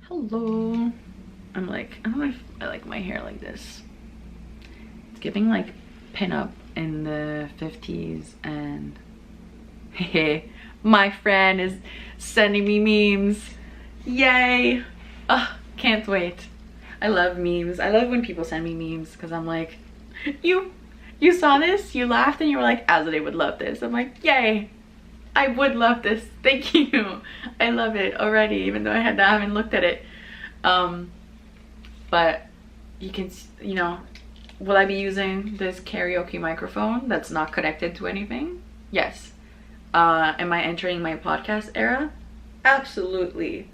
Hello. I'm like, I don't know if I like my hair like this. It's giving like pin-up in the 50s, and hey, my friend is sending me memes. Yay. Can't wait. I love memes. I love when people send me memes because I'm like, you saw this, you laughed, and you were like, Azalee would love this. I'm like, yay. I would love this. Thank you. I love it already, even though I haven't looked at it. But you can, you know, will I be using this karaoke microphone that's not connected to anything? Yes. Am I entering my podcast era? Absolutely.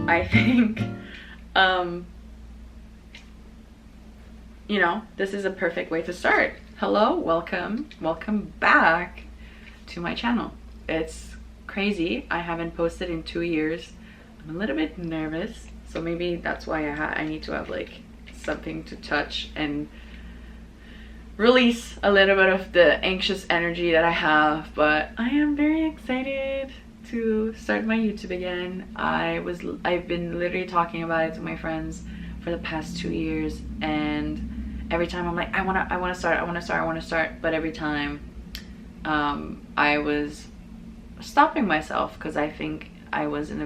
I think, you know, this is a perfect way to start. Hello, welcome back to my channel. It's crazy. I haven't posted in 2 years. I'm a little bit nervous, so maybe that's why I need to have like something to touch and release a little bit of the anxious energy that I have. But I am very excited to start my YouTube again. I've been literally talking about it to my friends for the past 2 years, and every time I'm like, I want to start, but every time I was stopping myself because I think I wasn't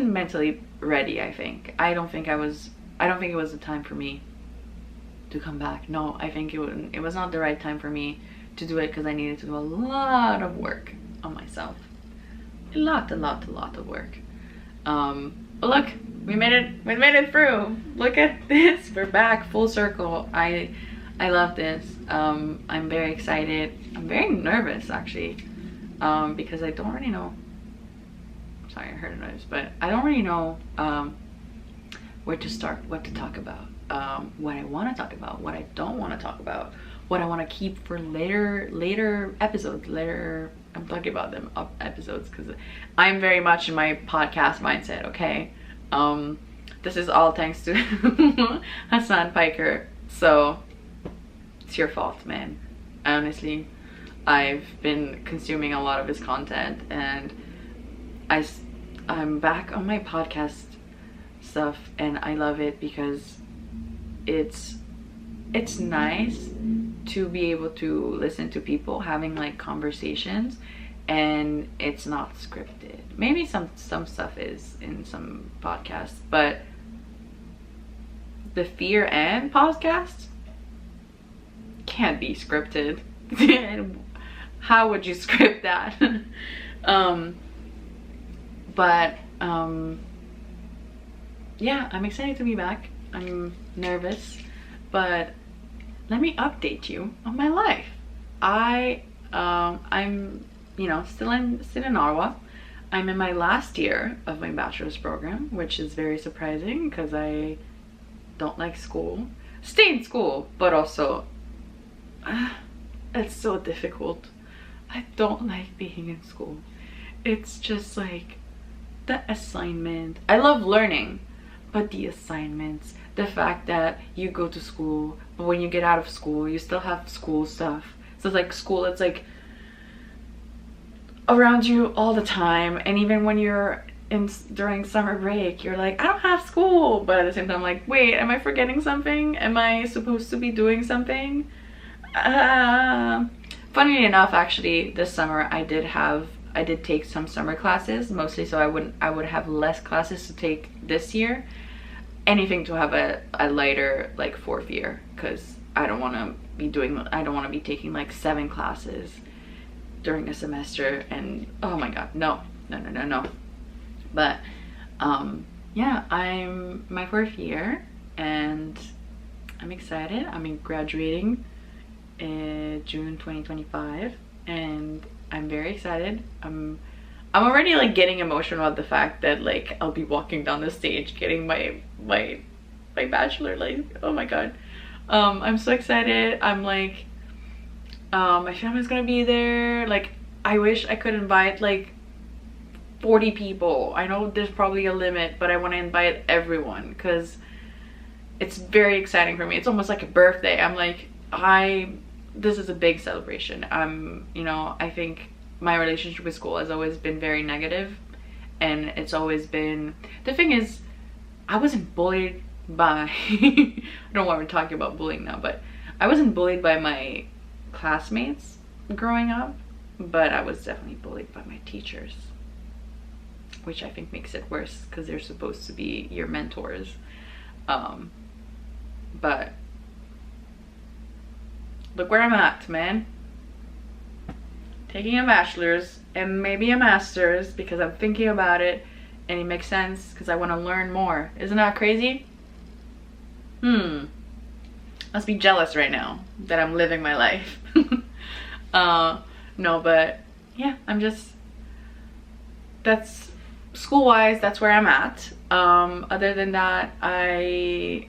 mentally ready. I don't think it was the time for me to come back. No, I think it was not the right time for me to do it because I needed to do a lot of work on myself. A lot of work. But look, we made it through. Look at this, we're back full circle. I love this. I'm very excited. I'm very nervous actually, because I don't really know. Sorry, I heard a noise, but I don't really know where to start, what to talk about, what I want to talk about, what I don't want to talk about, what I want to keep for later episodes. I'm talking about them up episodes because I'm very much in my podcast mindset. Okay, this is all thanks to Hassan Piker, so it's your fault, man. Honestly, I've been consuming a lot of his content, and I'm back on my podcast stuff, and I love it because it's nice to be able to listen to people having like conversations, and it's not scripted. Maybe some stuff is in some podcasts, but the Fear and podcast can't be scripted. How would you script that? Yeah, I'm excited to be back. I'm nervous, but let me update you on my life. I'm, you know, still in Ottawa. I'm in my last year of my bachelor's program, which is very surprising because I don't like school. Stay in school, but also it's so difficult. I don't like being in school. It's just like the assignment. I love learning, but the assignments, the fact that you go to school, but when you get out of school, you still have school stuff. So it's like school, it's like around you all the time. And even when you're during summer break, you're like, I don't have school. But at the same time, I'm like, wait, am I forgetting something? Am I supposed to be doing something? Funnily enough, actually, this summer I did take some summer classes, mostly so I would have less classes to take this year. Anything to have a lighter like 4th year, because I don't want to be taking like 7 classes during a semester, and oh my god, no. But yeah, I'm my 4th year and I'm excited. I'm graduating in June 2025, and I'm very excited. I'm already like getting emotional about the fact that like I'll be walking down the stage getting my bachelor, like, oh my god. I'm so excited. I'm like, my family's gonna be there. Like, I wish I could invite like 40 people. I know there's probably a limit, but I want to invite everyone because it's very exciting for me. It's almost like a birthday. I'm like, this is a big celebration. You know, I think my relationship with school has always been very negative, and it's always been, the thing is, I wasn't bullied by I don't know why we're talking about bullying now, but I wasn't bullied by my classmates growing up, but I was definitely bullied by my teachers, which I think makes it worse because they're supposed to be your mentors. But look where I'm at, man. Taking a bachelor's and maybe a master's because I'm thinking about it, and it makes sense because I want to learn more. Isn't that crazy? Must be jealous right now that I'm living my life. No, but yeah, I'm just, that's school-wise, that's where I'm at. Other than that, I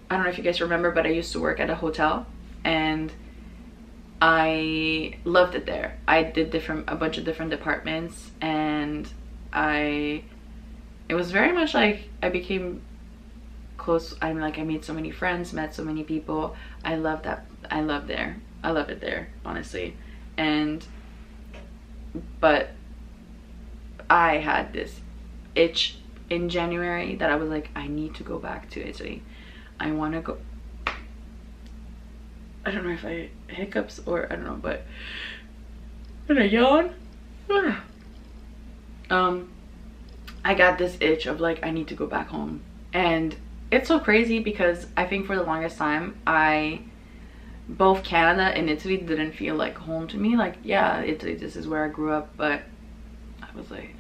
don't know if you guys remember, but I used to work at a hotel, and I loved it there. I did a bunch of different departments, and it was very much like I became close. I made so many friends, met so many people. I love it there, honestly. But I had this itch in January that I was like, I need to go back to Italy. I want to go. I don't know if I hiccups or I don't know, but did I yawn? I got this itch of like, I need to go back home. And it's so crazy because I think for the longest time, both Canada and Italy didn't feel like home to me. Like, yeah, Italy, this is where I grew up, but I was like,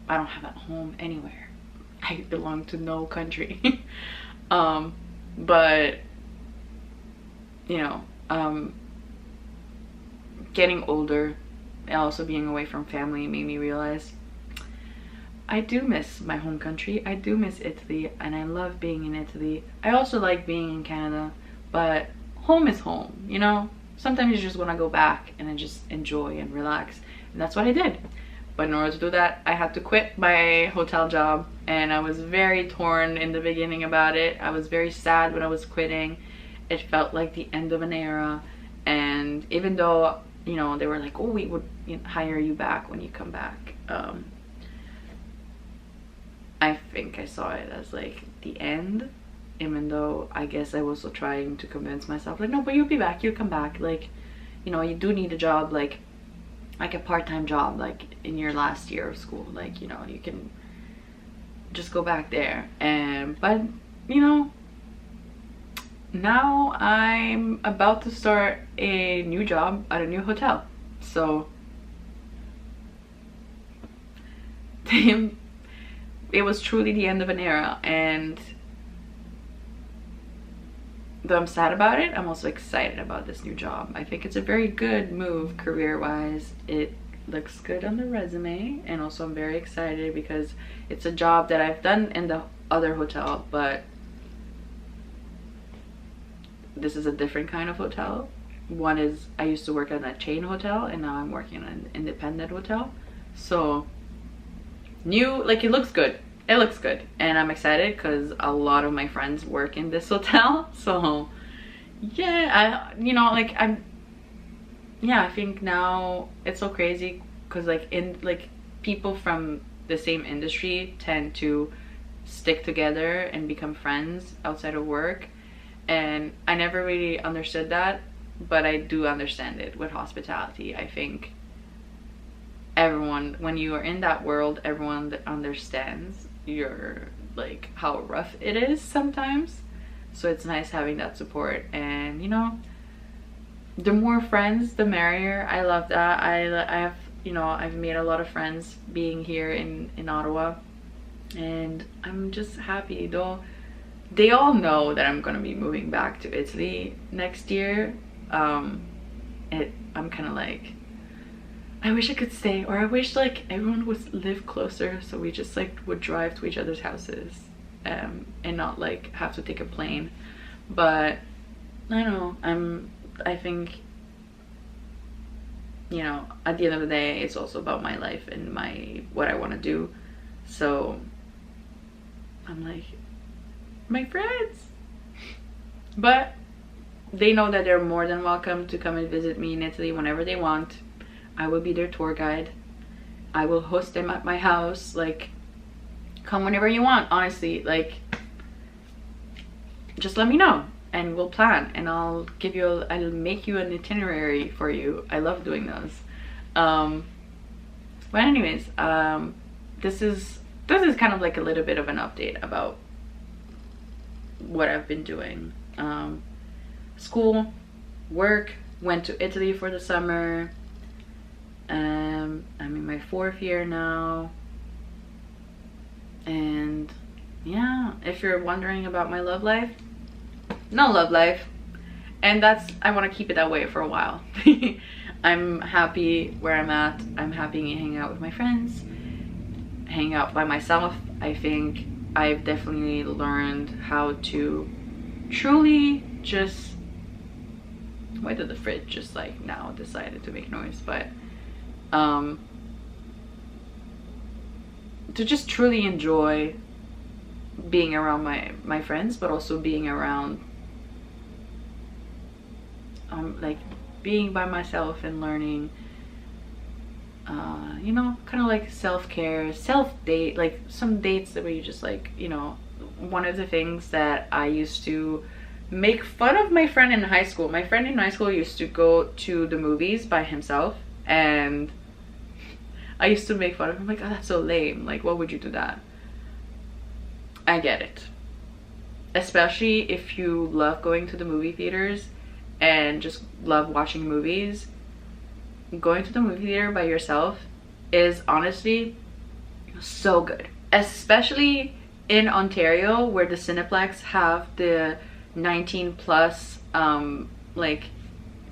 I don't have a home anywhere. I belong to no country. But you know, getting older and also being away from family made me realize I do miss my home country. I do miss Italy, and I love being in Italy. I also like being in Canada, but home is home, you know? Sometimes you just want to go back and then just enjoy and relax, and that's what I did. But in order to do that, I had to quit my hotel job, and I was very torn in the beginning about it. I was very sad when I was quitting. It felt like the end of an era, and even though, you know, they were like, oh, we would hire you back when you come back, I think I saw it as like the end, even though I guess I was still trying to convince myself like, no, but you'll be back, you'll come back, like, you know, you do need a job, like a part-time job, like in your last year of school, like, you know, you can just go back there. And but you know, now I'm about to start a new job at a new hotel, so it was truly the end of an era. And though I'm sad about it, I'm also excited about this new job. I think it's a very good move career-wise. It looks good on the resume, and also I'm very excited because it's a job that I've done in the other hotel, but this is a different kind of hotel. One is, I used to work at a chain hotel, and now I'm working in an independent hotel. So new, like, it looks good. It looks good, and I'm excited because a lot of my friends work in this hotel. So yeah, I think now it's so crazy because like people from the same industry tend to stick together and become friends outside of work, and I never really understood that, but I do understand it with hospitality. I think everyone, when you are in that world, everyone that understands your, like, how rough it is sometimes. So it's nice having that support, and you know, the more friends the merrier. I love that. I have, you know, I've made a lot of friends being here in Ottawa, and I'm just happy. Though they all know that I'm gonna be moving back to Italy next year, I'm kind of like, I wish I could stay, or I wish like everyone would live closer, so we just like would drive to each other's houses, and not like have to take a plane. But I don't know, I think, you know, at the end of the day, it's also about my life and what I want to do. So I'm like, my friends. But they know that they're more than welcome to come and visit me in Italy whenever they want. I will be their tour guide. I will host them at my house. Like, come whenever you want, honestly. Like, just let me know and we'll plan, and I'll make you an itinerary for you. I love doing those. But anyways, this is kind of like a little bit of an update about what I've been doing. School, work, went to Italy for the summer. I'm in my 4th year now. And yeah, if you're wondering about my love life, no love life. And I want to keep it that way for a while. I'm happy where I'm at. I'm happy hanging out with my friends, hanging out by myself. I think I've definitely learned how to truly just, why did the fridge just like now decided to make noise? But to just truly enjoy being around my friends, but also being around like being by myself and learning, you know, kind of like self-care, self-date, like some dates that where you just like, you know, one of the things that I used to make fun of my friend in high school. My friend in high school used to go to the movies by himself, and I used to make fun of him, like, oh, that's so lame. Like, why would you do that? I get it. Especially if you love going to the movie theaters and just love watching movies. Going to the movie theater by yourself is honestly so good. Especially in Ontario, where the Cineplex have the 19 plus like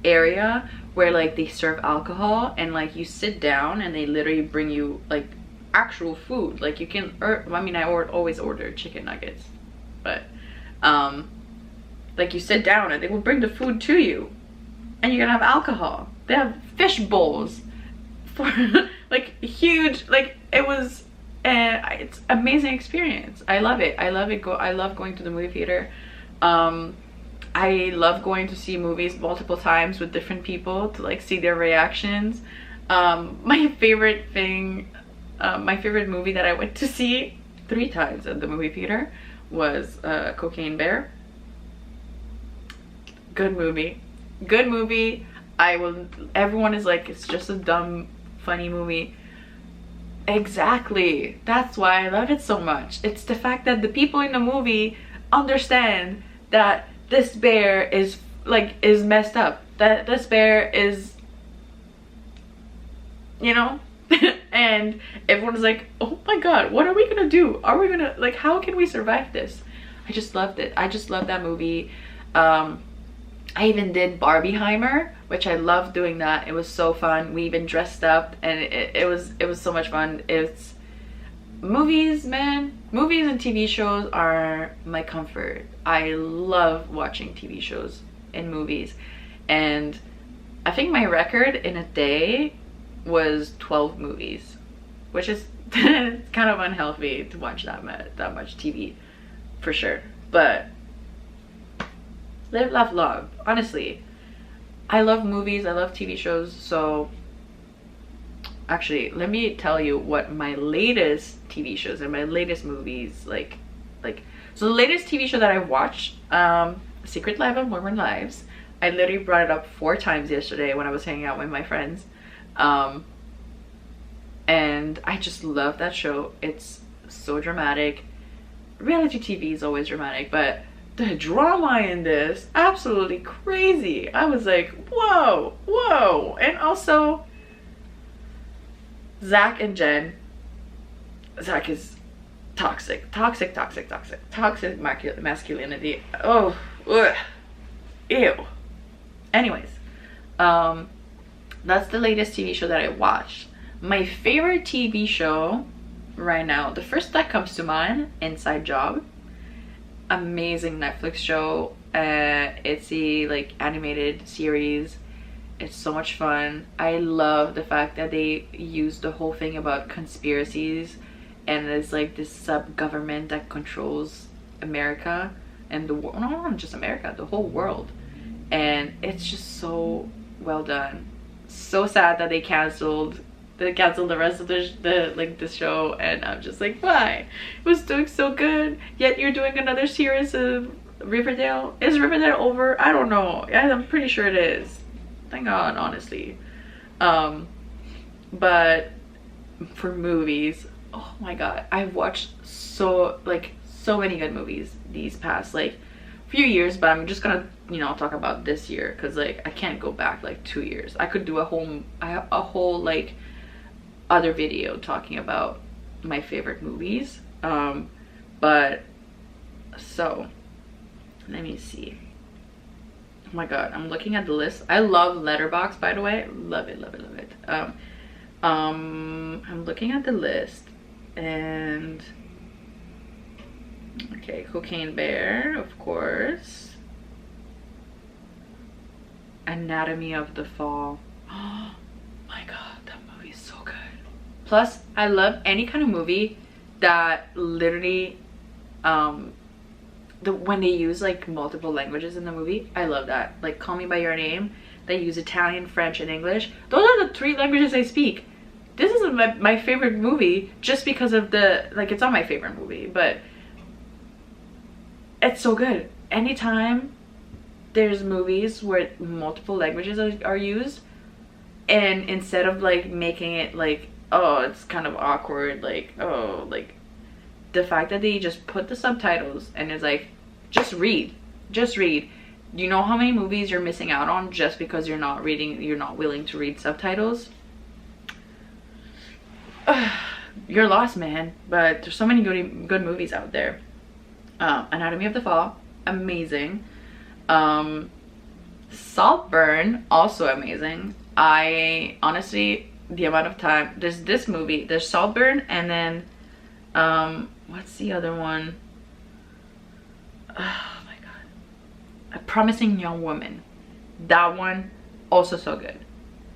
area where like they serve alcohol, and like you sit down and they literally bring you like actual food. Like you can I mean, I always order chicken nuggets, but like you sit down and they will bring the food to you, and you're gonna have alcohol. They have fish bowls for like huge, like it was it's amazing experience. I love it. I love going to the movie theater. I love going to see movies multiple times with different people to like see their reactions. My favorite movie that I went to see 3 times at the movie theater was Cocaine Bear. Good movie. Everyone is like, it's just a dumb, funny movie. Exactly. That's why I love it so much. It's the fact that the people in the movie understand that this bear is messed up. That this bear is, you know, and everyone's like, oh my god, what are we gonna do? Are we gonna, like, how can we survive this? I just loved it. I just love that movie. I even did Barbieheimer, which I loved doing that. It was so fun. We even dressed up, and it was so much fun. It's movies, man. Movies and TV shows are my comfort. I love watching TV shows and movies, and I think my record in a day was 12 movies, which is kind of unhealthy to watch that much TV, for sure. But live, laugh, love. Honestly, I love movies, I love TV shows. So actually, let me tell you what my latest TV shows and my latest movies like. So the latest TV show that I watched, Secret Life of Mormon Lives. I literally brought it up 4 times yesterday when I was hanging out with my friends. And I just love that show. It's so dramatic. Reality TV is always dramatic, but the drama in this, absolutely crazy. I was like, whoa. And also Zach and Jen. Zach is toxic masculinity. Oh, ugh, ew. Anyways, that's the latest TV show that I watched. My favorite TV show right now, the first that comes to mind, Inside Job. Amazing Netflix show. It's a like animated series. It's so much fun. I love the fact that they use the whole thing about conspiracies, and it's like this sub-government that controls America and the world. No, not just America, the whole world. and it's just so well done. So sad that they canceled the rest of the show, and I'm just like, why? It was doing so good, yet you're doing another series of Riverdale. Is Riverdale over? I don't know. I'm pretty sure it is. Thank God, honestly. But for movies, oh my God, I've watched so many good movies these past like few years, but I'm just gonna, you know, talk about this year because like I can't go back like 2 years. I could do a whole like other video talking about my favorite movies. But so let me see. Oh my God, I'm looking at the list. I love Letterboxd, by the way. Love it, love it, love it. I'm looking at the list, and okay, Cocaine Bear, of course. Anatomy of the Fall. Oh my God, that movie is so good. Plus, I love any kind of movie that literally, when they use like multiple languages in the movie. I love that. Like Call Me by Your Name, they use Italian, French, and English. Those are the 3 languages I speak. This is my favorite movie just because of like, it's not my favorite movie, but it's so good. Anytime there's movies where multiple languages are used, and instead of like making it like, oh, it's kind of awkward, like, oh, like the fact that they just put the subtitles and it's like, just read. You know how many movies you're missing out on just because you're not willing to read subtitles? You're lost, man. But there's so many good movies out there. Anatomy of the Fall, amazing. Saltburn, also amazing. I honestly, the amount of time, there's this movie, there's Saltburn, and then what's the other one? Oh my God, A Promising Young Woman. That one also so good.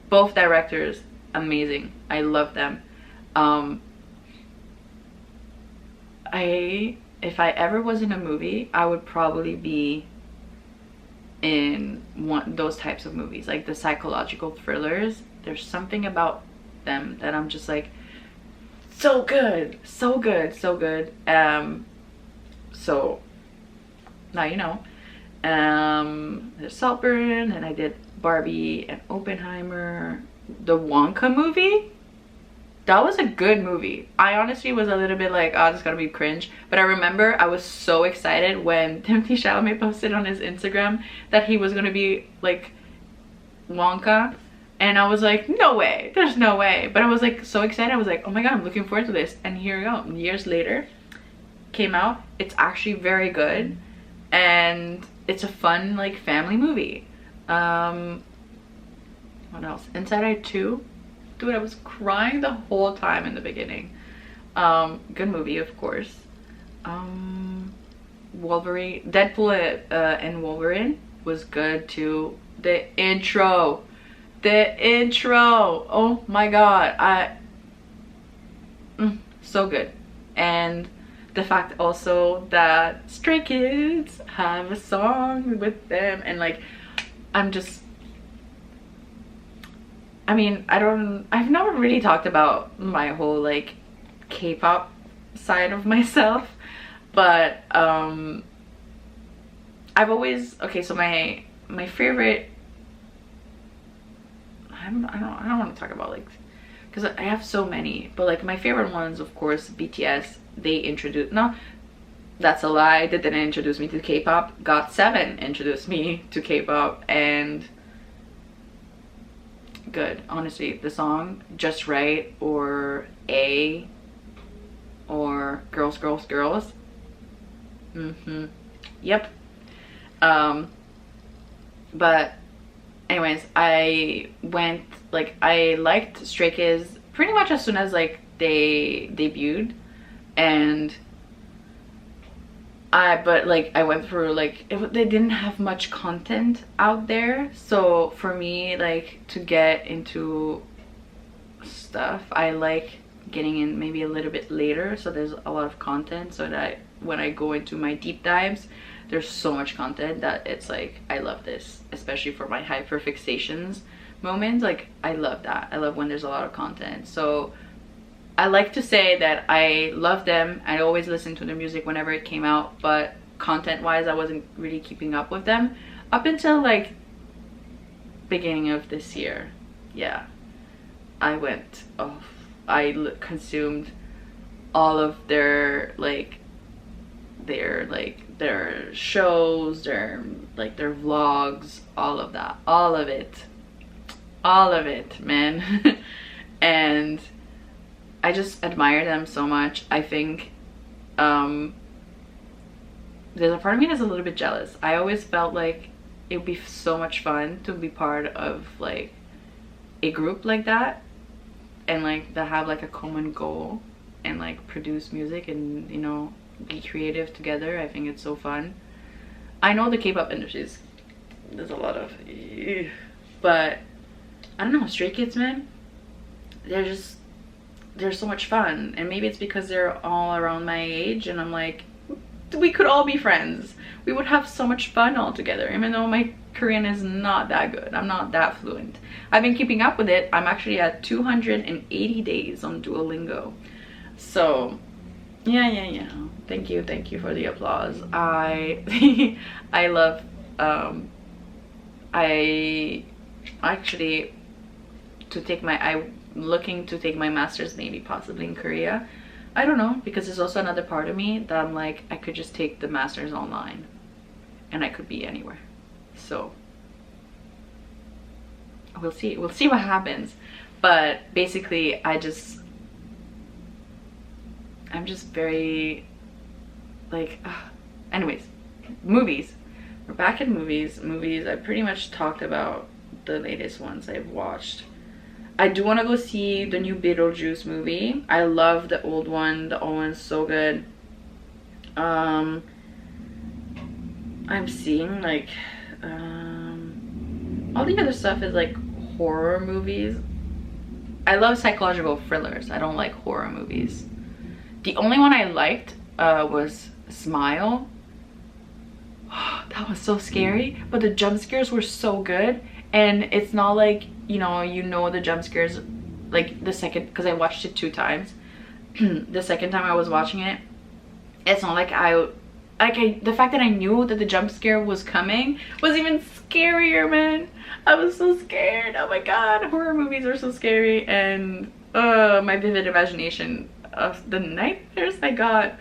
Both directors amazing. I love them. If I ever was in a movie, I would probably be in those types of movies, like the psychological thrillers. There's something about them that I'm just like, so good, so good, so good. So now you know. There's Saltburn, and I did Barbie and Oppenheimer. The Wonka movie, that was a good movie. I honestly was a little bit like, oh, this is gonna be cringe, but I remember I was so excited when Timothée Chalamet posted on his Instagram that he was gonna be like Wonka, and I was like, no way, there's no way. But I was like so excited. I was like, oh my God, I'm looking forward to this. And here we go, years later, came out. It's actually very good, and it's a fun like family movie. What else? Inside Out 2. Dude, I was crying the whole time in the beginning. Good movie, of course. Wolverine, Deadpool and Wolverine was good too. The intro, oh my God, so good. And the fact also that Stray Kids have a song with them, and like, I've never really talked about my whole like K-pop side of myself, but I've always, okay, so my favorite, I don't want to talk about like, because I have so many, but like my favorite ones, of course, BTS. They introduced, no, that's a lie, they didn't introduce me to K-pop. GOT7 introduced me to K-pop, and good, honestly. The song Just Right, or A, or Girls Girls Girls, yep. But anyways, I liked Stray Kids pretty much as soon as like they debuted, and I went through like, they didn't have much content out there, so for me, like, to get into stuff, I like getting in maybe a little bit later, so there's a lot of content, so that when I go into my deep dives, there's so much content that it's like I love this, especially for my hyperfixations moments. Like I love that. I love when there's a lot of content. So I like to say that I love them. I always listened to their music whenever it came out, but content wise I wasn't really keeping up with them up until like beginning of this year. Yeah, I went off. I consumed all of their their shows, their vlogs, all of that, all of it, man. And I just admire them so much. I think there's a part of me that's a little bit jealous. I always felt like it would be so much fun to be part of like a group like that, and like to have like a common goal and like produce music and, you know, be creative together. I think it's so fun. I know the K-pop industry there's a lot of, but I don't know, Stray Kids, man, they're so much fun. And maybe it's because they're all around my age and I'm like, we could all be friends. We would have so much fun all together, even though my Korean is not that good. I'm not that fluent. I've been keeping up with it. I'm actually at 280 days on Duolingo. So yeah. Thank you for the applause. I I love I actually I'm looking to take my master's maybe possibly in Korea. I don't know, because there's also another part of me that I'm like, I could just take the master's online and I could be anywhere. So we'll see what happens. But basically I'm just very like anyways, movies. We're back in movies. I pretty much talked about the latest ones I've watched. I do want to go see the new Beetlejuice movie. I love the old one. The old one's so good. I'm seeing like all the other stuff is like horror movies. I love psychological thrillers. I don't like horror movies. The only one I liked was Smile. That was so scary, but the jump scares were so good. And it's not like, you know the jump scares like the second, because I watched it 2 times. The second time I was watching it, it's not like the fact that I knew that the jump scare was coming was even scarier, man. I was so scared. Oh my god, horror movies are so scary. And my vivid imagination of the nightmares I got.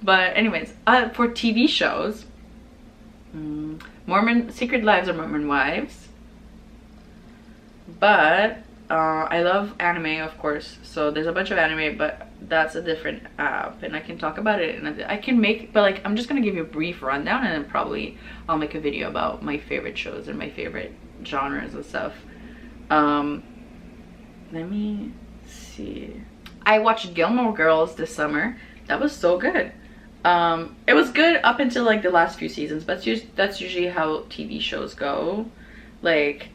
But anyways, for TV shows, Secret Lives of Mormon Wives. But I love anime, of course, so there's a bunch of anime, but that's a different app and I can talk about it, and I can make, but like I'm just gonna give you a brief rundown and then probably I'll make a video about my favorite shows and my favorite genres and stuff. Let me see. I watched Gilmore Girls this summer. That was so good. It was good up until like the last few seasons, but that's usually how TV shows go. Like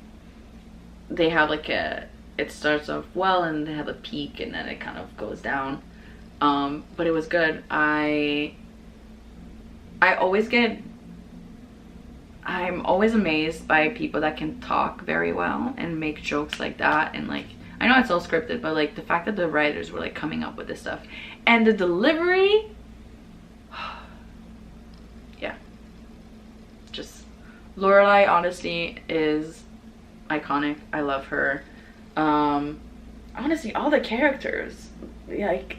they have like it starts off well and they have a peak and then it kind of goes down. But it was good. I'm always amazed by people that can talk very well and make jokes like that. And like, I know it's all scripted, but like the fact that the writers were like coming up with this stuff and the delivery, yeah, just Lorelai honestly is iconic. I love her. Honestly, all the characters, like,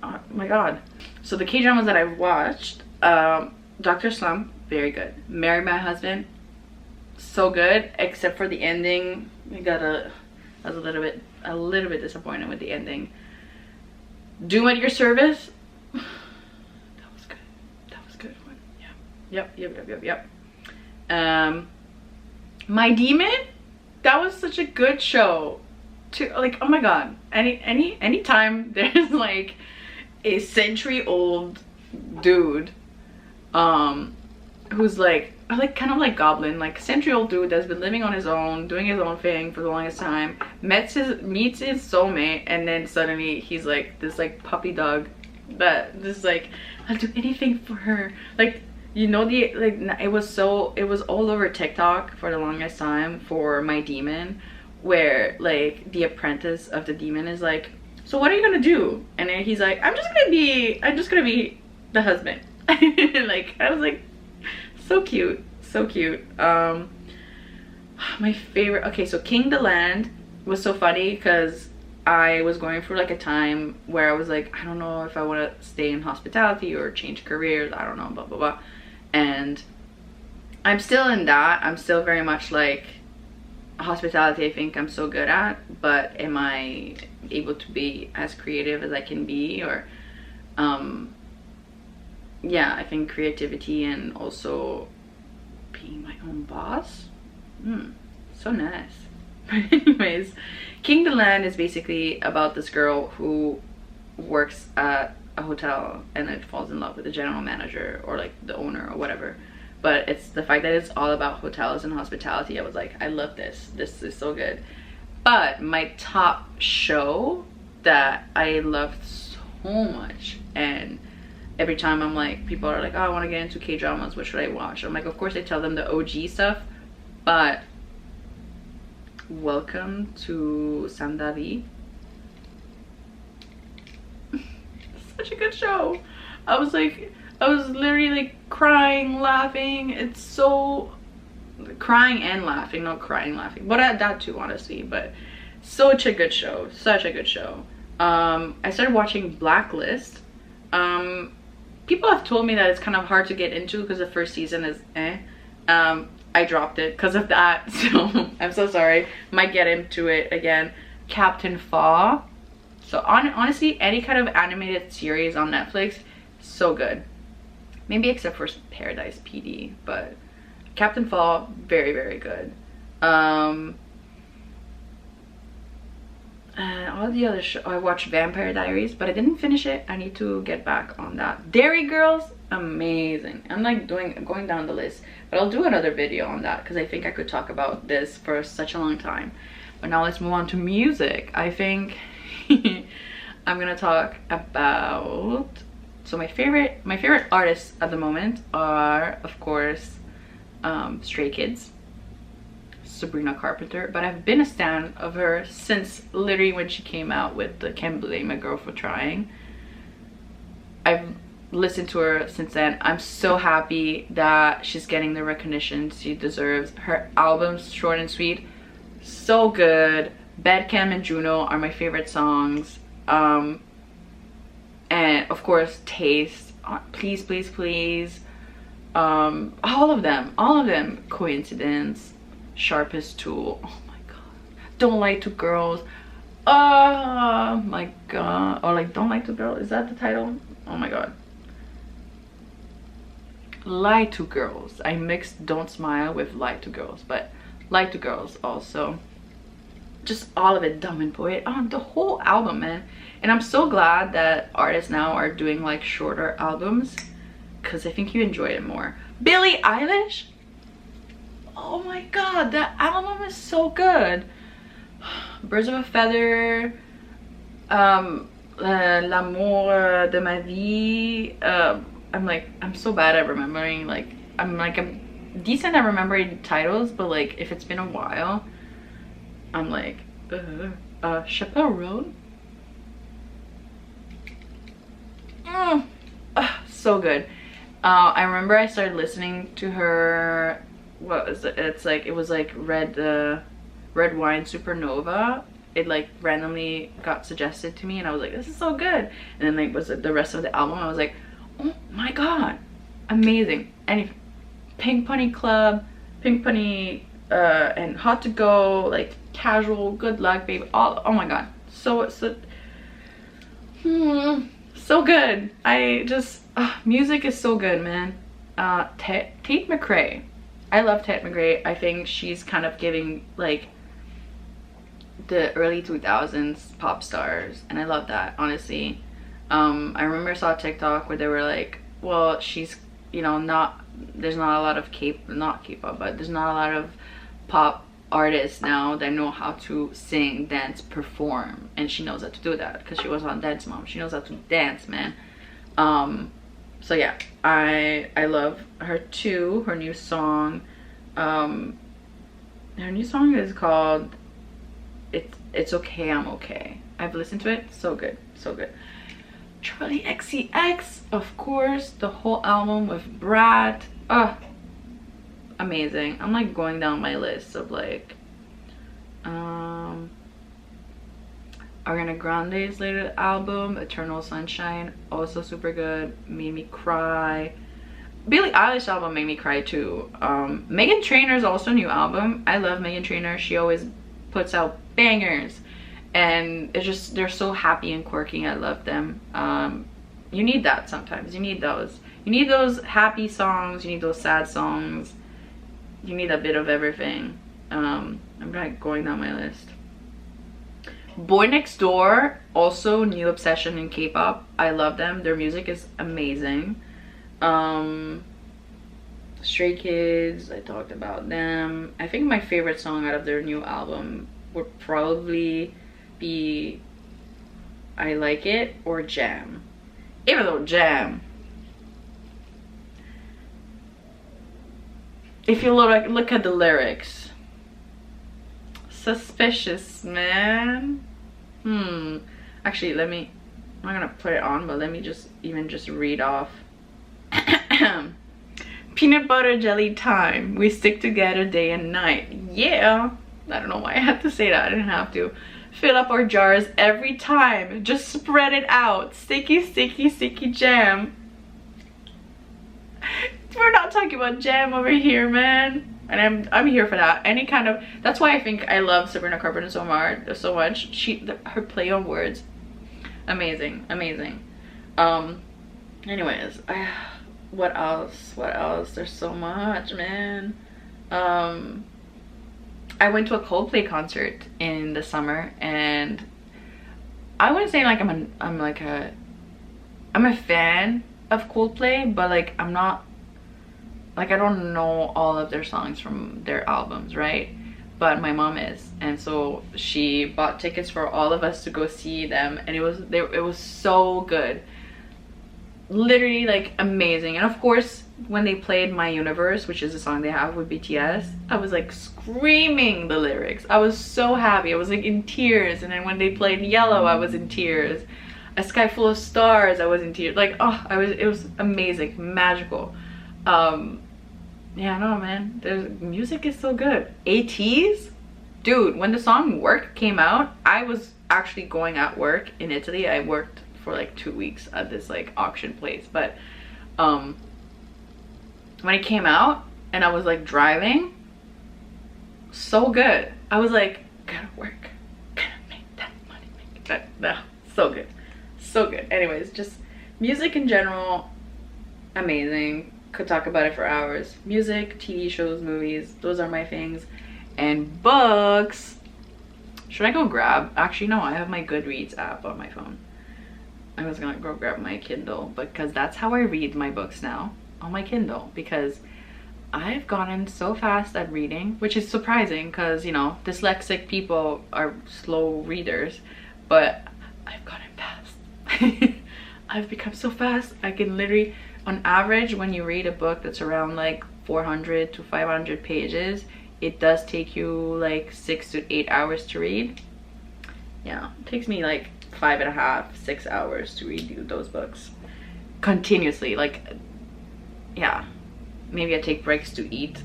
oh my god. So the K-dramas that I've watched, Dr. Slump, very good. Marry My Husband, so good, except for the ending. I was a little bit disappointed with the ending. Doom at Your Service, that was good one. Yeah. Yep. My Demon, that was such a good show. Like, oh my god, anytime there's like a century-old dude who's like kind of like Goblin, like century-old dude that's been living on his own, doing his own thing for the longest time, meets his soulmate, and then suddenly he's like this like puppy dog that just like, I'll do anything for her. Like, You know, the like it was all over TikTok for the longest time for My Demon, where like the apprentice of the demon is like, so what are you gonna do? And then he's like, I'm just gonna be the husband. Like, I was like, so cute, so cute. My favorite, okay, so King the Land was so funny because I was going through like a time where I was like, I don't know if I want to stay in hospitality or change careers, I don't know, blah blah blah. And I'm still in that. I'm still very much like, hospitality I think I'm so good at, but am I able to be as creative as I can be? Or yeah, I think creativity and also being my own boss, so nice. But anyways, King the Land is basically about this girl who works at a hotel and then falls in love with the general manager or like the owner or whatever. But it's the fact that it's all about hotels and hospitality. I was like, I love this. This is so good. But my top show that I loved so much, and every time I'm like, people are like, oh, I want to get into K-dramas, what should I watch? I'm like, of course I tell them the OG stuff, but Welcome to Sandari. Such a good show. I was literally like crying, laughing. It's so crying and laughing, not crying, laughing, but that too, honestly. But such a good show, such a good show. I started watching Blacklist. People have told me that it's kind of hard to get into because the first season is I dropped it because of that, so I'm so sorry. Might get into it again. Captain Fall. So honestly, any kind of animated series on Netflix, so good. Maybe except for Paradise PD, but Captain Fall, very, very good. And all the other shows, I watched Vampire Diaries, but I didn't finish it. I need to get back on that. Dairy Girls, amazing. I'm like going down the list, but I'll do another video on that because I think I could talk about this for such a long time. But now let's move on to music. I think I'm gonna talk about, so my favorite artists at the moment are, of course, Stray Kids, Sabrina Carpenter, but I've been a stan of her since literally when she came out with the Can't Blame a Girl for Trying. I've listened to her since then. I'm so happy that she's getting the recognition she deserves. Her albums, short and sweet, so good. Bedcam and Juno are my favorite songs. And of course, Taste, Please Please Please, all of them. Coincidence, Sharpest Tool, oh my god, Don't Lie to Girls, oh my god, or like Don't Lie to Girls, is that the title? Oh my god. Lie to Girls, I mixed Don't Smile with Lie to Girls, but Lie to Girls also. Just all of it. Dumb and Poet, the whole album, man. And I'm so glad that artists now are doing like shorter albums because I think you enjoy it more. Billie Eilish, oh my god, that album is so good. Birds of a Feather, L'amour de ma vie. I'm so bad at remembering, like I'm decent at remembering titles, but like if it's been a while, I'm like, Chappelle Road. So good. I remember I started listening to her, what was it? It was like Red Wine Supernova. It like randomly got suggested to me and I was like, this is so good. And then like was it the rest of the album, I was like, oh my god, amazing. And Pink Pony Club, Pink Pony, and Hot to Go, like Casual, Good Luck Baby, all, oh my god, so good. I just music is so good, man. Tate McRae, I love Tate McRae. I think she's kind of giving like the early 2000s pop stars, and I love that, honestly. I remember I saw a TikTok where they were like, well, she's, you know, there's not a lot of not K-pop, but there's not a lot of pop artists now that know how to sing, dance, perform, and she knows how to do that because she was on Dance Mom. She knows how to dance, man. So yeah, I love her too. Her new song, her new song is called It's Okay, I'm Okay. I've listened to it. So good, so good. Charlie XCX, of course, the whole album with Brat. Amazing. I'm like going down my list of like Ariana Grande's latest album, Eternal Sunshine, also super good, made me cry. Billie Eilish album made me cry too. Meghan Trainor's also new album. I love Meghan Trainor. She always puts out bangers, and it's just, they're so happy and quirky. I love them. You need that sometimes. You need those happy songs, you need those sad songs, you need a bit of everything. I'm like going down my list. Boy Next Door, also new obsession in K-pop. I love them. Their music is amazing. Stray Kids, I talked about them. I think my favorite song out of their new album would probably be I Like It or Jam. Even though Jam, if you look at the lyrics, suspicious, man. Actually, I'm not gonna put it on, but let me just read off. Peanut butter jelly time, we stick together day and night. Yeah, I don't know why I had to say that. I didn't have to. Fill up our jars every time, just spread it out. Sticky, sticky, sticky jam. We're not talking about jam over here, man. And I'm here for that. Any kind of, that's why I think I love Sabrina Carpenter so much. Her play on words, amazing, amazing. Anyways, what else? There's so much, man. I went to a Coldplay concert in the summer, and I wouldn't say like I'm a fan of Coldplay, but like I'm not, like I don't know all of their songs from their albums, right? But my mom is, and so she bought tickets for all of us to go see them, and it was so good, literally like amazing. And of course, when they played My Universe, which is a song they have with BTS, I was like screaming the lyrics. I was so happy. I was like in tears. And then when they played Yellow, I was in tears. A Sky Full of Stars, I was in tears. Like, oh, it was amazing, magical. Yeah, no, man, music is so good. ATEEZ, dude, when the song Work came out, I was actually going at work in Italy. I worked for like 2 weeks at this like auction place, but when it came out and I was like driving, so good. I was like, gotta work, gotta make that money, make that. No, so good, so good. Anyways, just music in general, amazing. Could talk about it for hours. Music, TV shows, movies, those are my things. And books, should I go grab, actually no, I have my Goodreads app on my phone. I was gonna go grab my Kindle, because that's how I read my books now, on my Kindle, because I've gotten so fast at reading, which is surprising because, you know, dyslexic people are slow readers, but I've gotten fast. I've become so fast. I can literally, on average, when you read a book that's around like 400 to 500 pages, it does take you like 6 to 8 hours to read. Yeah, it takes me like 5.5 to 6 hours to read those books continuously. Like, yeah, maybe I take breaks to eat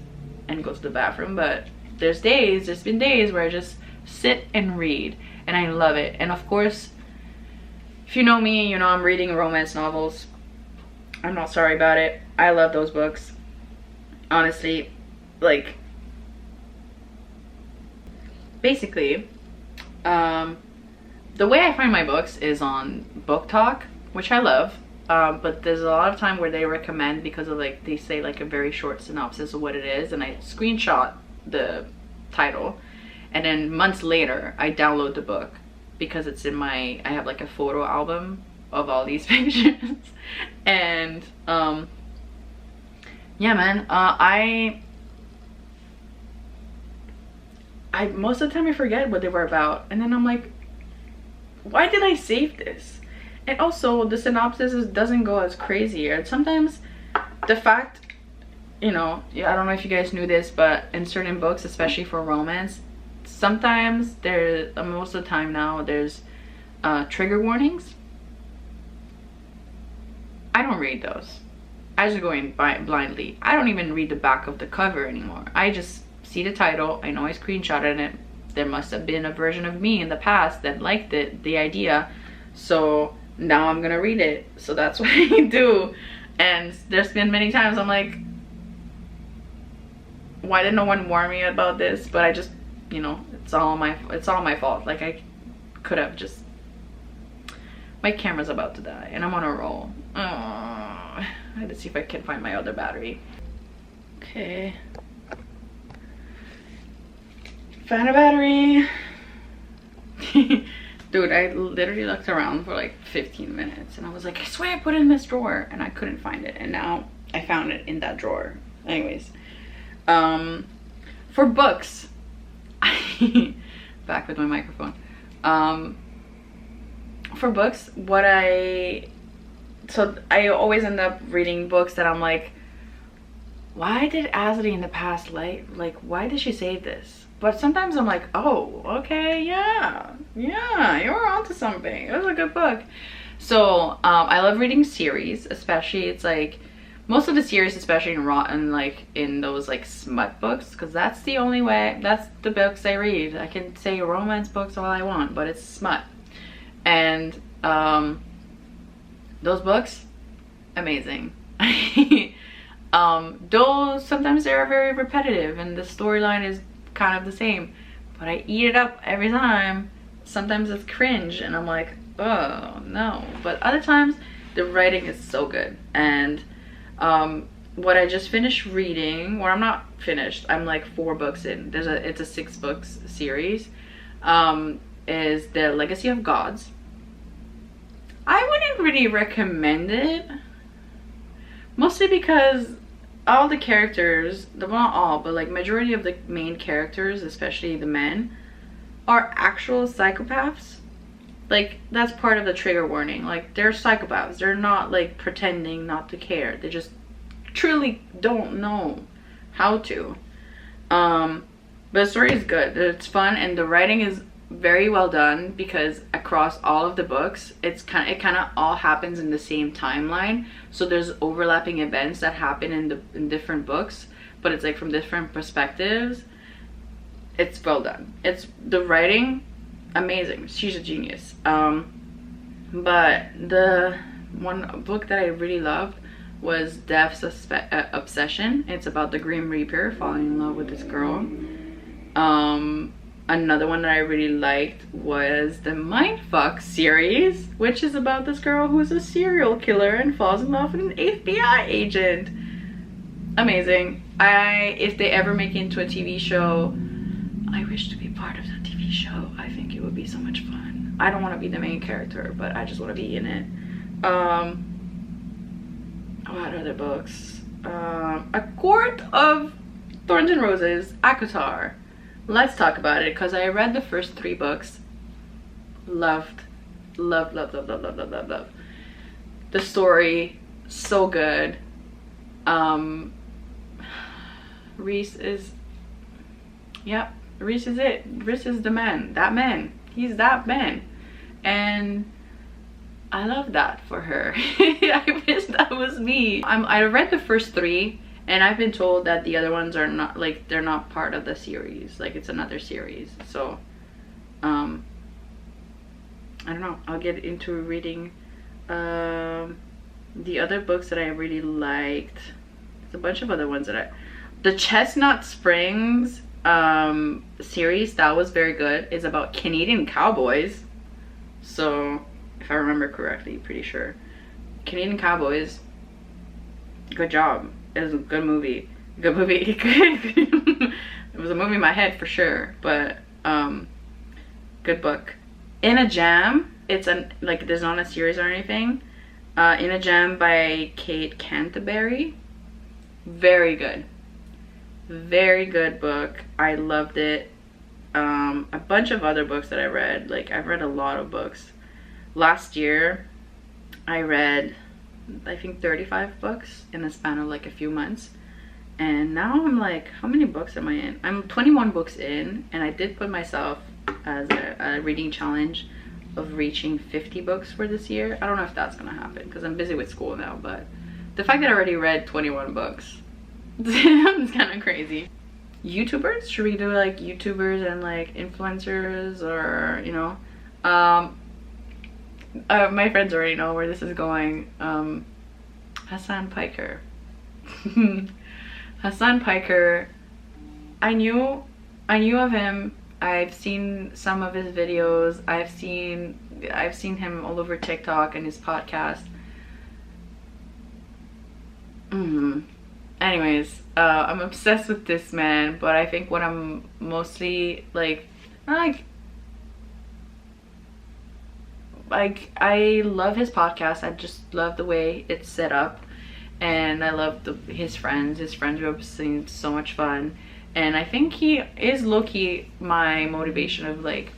and go to the bathroom, but there's been days where I just sit and read, and I love it. And of course, if you know me, you know I'm reading romance novels. I'm not sorry about it. I love those books, honestly. Like, basically, the way I find my books is on Book Talk, which I love. But there's a lot of time where they recommend, because of like, they say like a very short synopsis of what it is, and I screenshot the title, and then months later I download the book, because it's in my, I have like a photo album of all these pictures. And yeah, man, I most of the time I forget what they were about, and then I'm like, why did I save this? And also the synopsis doesn't go as crazy. And sometimes the fact, you know, I don't know if you guys knew this, but in certain books, especially for romance, sometimes there, most of the time now, there's trigger warnings. I don't read those. I just go in blindly. I don't even read the back of the cover anymore. I just see the title. I know I screenshotted it. There must have been a version of me in the past that liked it, the idea. So now I'm gonna read it. So that's what I do. And there's been many times I'm like, why did no one warn me about this? But I just, you know, it's all my fault. Like, I could have just, my camera's about to die and I'm on a roll. I had to see if I can find my other battery. Okay, found a battery. Dude, I literally looked around for like 15 minutes and I was like, I swear I put it in this drawer, and I couldn't find it, and now I found it in that drawer. Anyways, for books, back with my microphone. For books, so I always end up reading books that I'm like, why did Azalee in the past like why did she say this? But sometimes I'm like, oh, okay, yeah, you're onto something. It was a good book. So I love reading series, especially, it's like most of the series, especially in those like smut books, because that's the only way, that's the books I read. I can say romance books all I want, but it's smut. And those books, amazing. Though sometimes they're very repetitive and the storyline is kind of the same, but I eat it up every time. Sometimes it's cringe and I'm like, oh no. But other times the writing is so good. And what I just finished reading, or I'm not finished, I'm like 4 books in, it's a 6 books series, is The Legacy of Gods. I wouldn't really recommend it, mostly because all the characters, not all, but like majority of the main characters, especially the men, are actual psychopaths. Like, that's part of the trigger warning. Like, they're psychopaths. They're not like pretending not to care. They just truly don't know how to. But the story is good. It's fun, and the writing is very well done, because across all of the books it kind of all happens in the same timeline, so there's overlapping events that happen in different books, but it's like from different perspectives. It's well done. It's the writing, amazing. She's a genius. But the one book that I really loved was Death's Obsession. It's about the Grim Reaper falling in love with this girl. Another one that I really liked was the Mindfuck series, which is about this girl who's a serial killer and falls in love with an FBI agent. Amazing. If they ever make it into a TV show, I wish to be part of the TV show. I think it would be so much fun. I don't want to be the main character, but I just want to be in it. What other books? A Court of Thorns and Roses, ACOTAR. Let's talk about it, because I read the first 3 books. Loved. The story, so good. Reese is, yeah, Reese is it. Reese is the man. That man. He's that man. And I love that for her. I wish that was me. I read the first 3. And I've been told that the other ones are not, like, they're not part of the series. Like, it's another series. So, I don't know. I'll get into reading the other books that I really liked. There's a bunch of other ones that the Chestnut Springs series, that was very good. It's about Canadian cowboys. So, if I remember correctly, pretty sure. Canadian cowboys. Good job. It was a good movie. Good movie. It was a movie in my head for sure, but good book. In a Jam, it's like, there's not a series or anything. In a Jam by Kate Canterbury. Very good. Very good book. I loved it. A bunch of other books that I read. Like, I've read a lot of books. Last year, I read, I think 35 books in a span of like a few months. And now I'm like, how many books am I in? I'm 21 books in, and I did put myself as a reading challenge of reaching 50 books for this year. I don't know if that's gonna happen because I'm busy with school now, but the fact that I already read 21 books it's kind of crazy. YouTubers, should we do like YouTubers and like influencers, or you know, my friends already know where this is going. Hassan Piker. Hassan Piker, I knew of him. I've seen some of his videos. I've seen him all over TikTok and his podcast. Anyways, I'm obsessed with this man, but I think what I'm mostly like I love his podcast. I just love the way it's set up, and I love his friends. His friends group seems so much fun, and I think he is low-key my motivation of like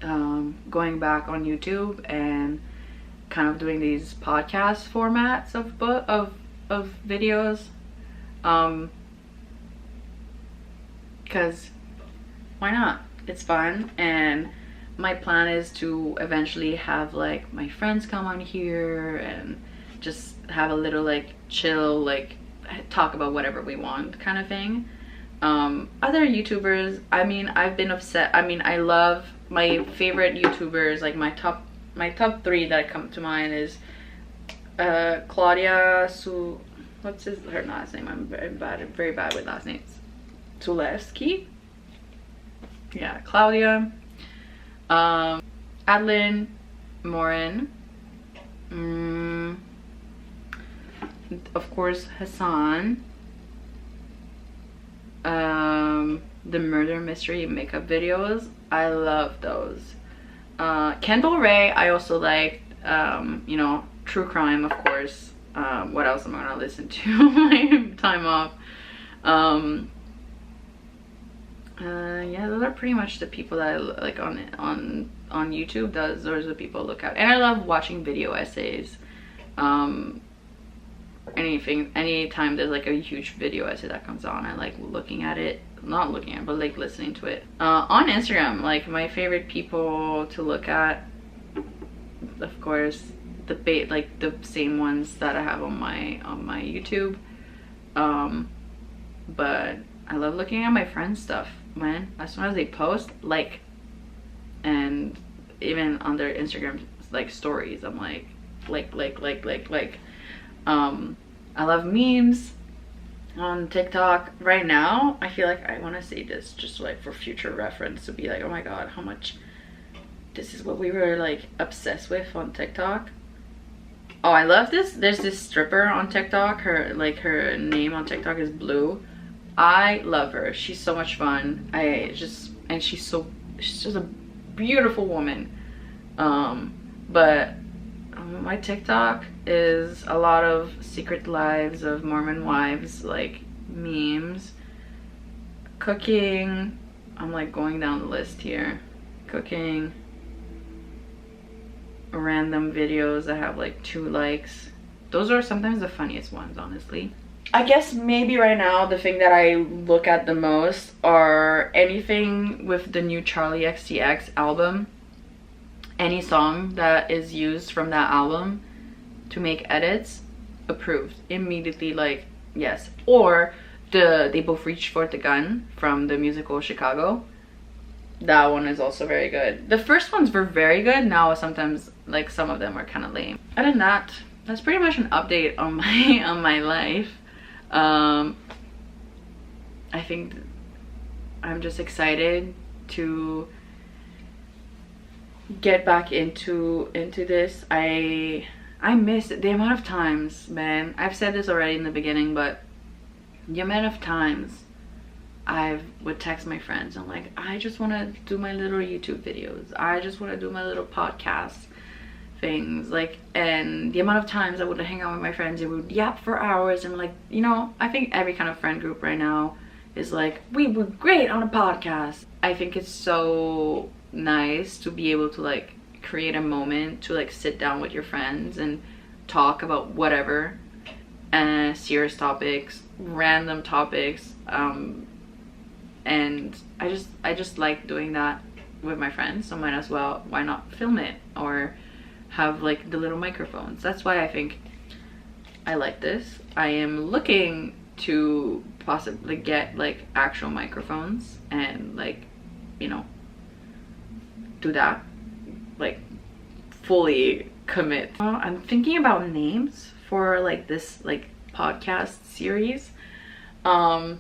going back on YouTube and kind of doing these podcast formats of videos, because why not? It's fun, and my plan is to eventually have like my friends come on here and just have a little like chill, like talk about whatever we want kind of thing. Other YouTubers, I mean, I've been upset. I mean, I love my favorite YouTubers, like my top 3 that come to mind is Claudia what's her last name? I'm very bad with last names. Tulevsky? Yeah, Claudia. Adeline Morin. Of course, Hassan. The murder mystery makeup videos, I love those. Kendall Ray, I also liked. You know, true crime, of course. What else am I gonna listen to my time off? Yeah, those are pretty much the people that I like on YouTube. Those are the people I look at, and I love watching video essays. Anytime there's like a huge video essay that comes on, I like looking at it. Not looking at it, but like listening to it. On Instagram, like my favorite people to look at, of course, like the same ones that I have on my YouTube. But I love looking at my friends' stuff, man. As soon as they post, like, and even on their Instagram like stories, I'm like. I love memes on TikTok. Right now, I feel like I want to say this just like for future reference, to be like, oh my god, how much this is what we were like obsessed with on TikTok. Oh, I love this. There's this stripper on TikTok. Her name on TikTok is Blue. I love her. She's so much fun. She's just a beautiful woman. But my TikTok is a lot of secret lives of Mormon wives, like memes, cooking. I'm like going down the list here. Cooking, random videos that have like 2 likes. Those are sometimes the funniest ones, honestly. I guess maybe right now the thing that I look at the most are anything with the new Charlie XCX album. Any song that is used from that album to make edits, approved immediately, like yes. Or They Both Reach for the Gun from the musical Chicago. That one is also very good. The first ones were very good. Now sometimes like some of them are kind of lame. Other than that, that's pretty much an update on my life. I think I'm just excited to get back into this. I miss the amount of times, man. I've said this already in the beginning, but the amount of times I would text my friends. I'm like, I just want to do my little YouTube videos. I just want to do my little podcast things. Like, and the amount of times I would hang out with my friends, it would yap for hours. And like, you know, I think every kind of friend group right now is like, we were great on a podcast. I think it's so nice to be able to like create a moment to like sit down with your friends and talk about whatever, serious topics, random topics, and I just like doing that with my friends, so might as well, why not film it or have like the little microphones. That's why I think I like this. I am looking to possibly get like actual microphones and like, you know, do that, like fully commit. I'm thinking about names for like this like podcast series. I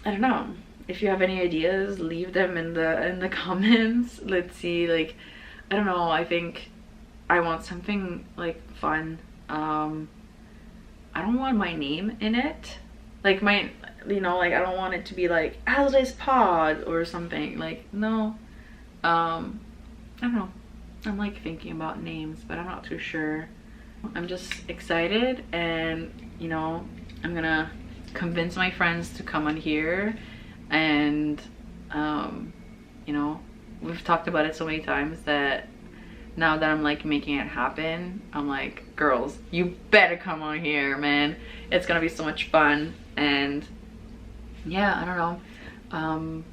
don't know. If you have any ideas, leave them in the comments. Let's see, like, I don't know, I think I want something like fun. I don't want my name in it. Like my, you know, like I don't want it to be like Azalee's Pod or something. Like, no. I don't know. I'm like thinking about names, but I'm not too sure. I'm just excited, and you know, I'm gonna convince my friends to come on here, and you know, we've talked about it so many times that now that I'm like making it happen, I'm like, girls, you better come on here, man. It's gonna be so much fun. And yeah, I don't know,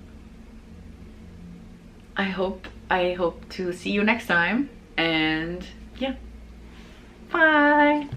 I hope to see you next time, and yeah, bye.